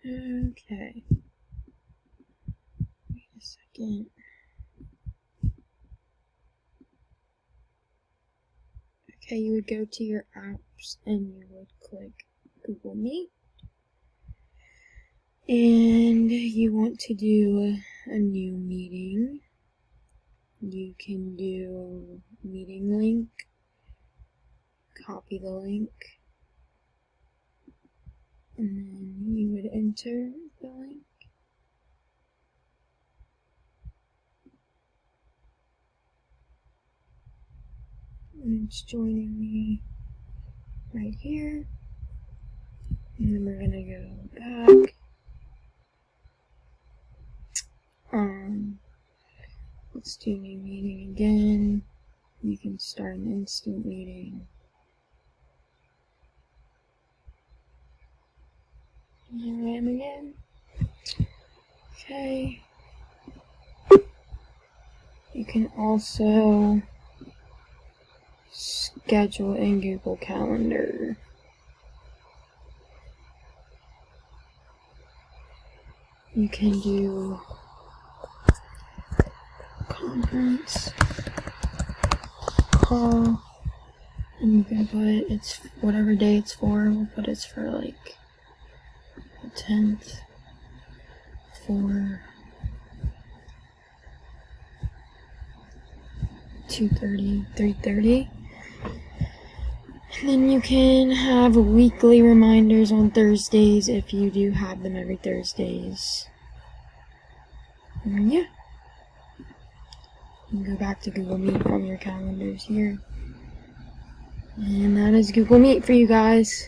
Okay. Wait a second. Okay, you would go to your apps and you would click Google Meet. And you want to do a new meeting. You can do meeting link, copy the link, and then you would enter the link. And it's joining me right here. And then we're gonna go back. Let's do new meeting again. You can start an instant meeting. Here I am again. Okay. You can also schedule in Google Calendar. You can do conference call, and you can put it's whatever day it's for. We'll put it's for like the 10th for 2:30, 3:30. And then you can have weekly reminders on Thursdays if you do have them every Thursdays. And yeah. You can go back to Google Meet from your calendars here. And that is Google Meet for you guys.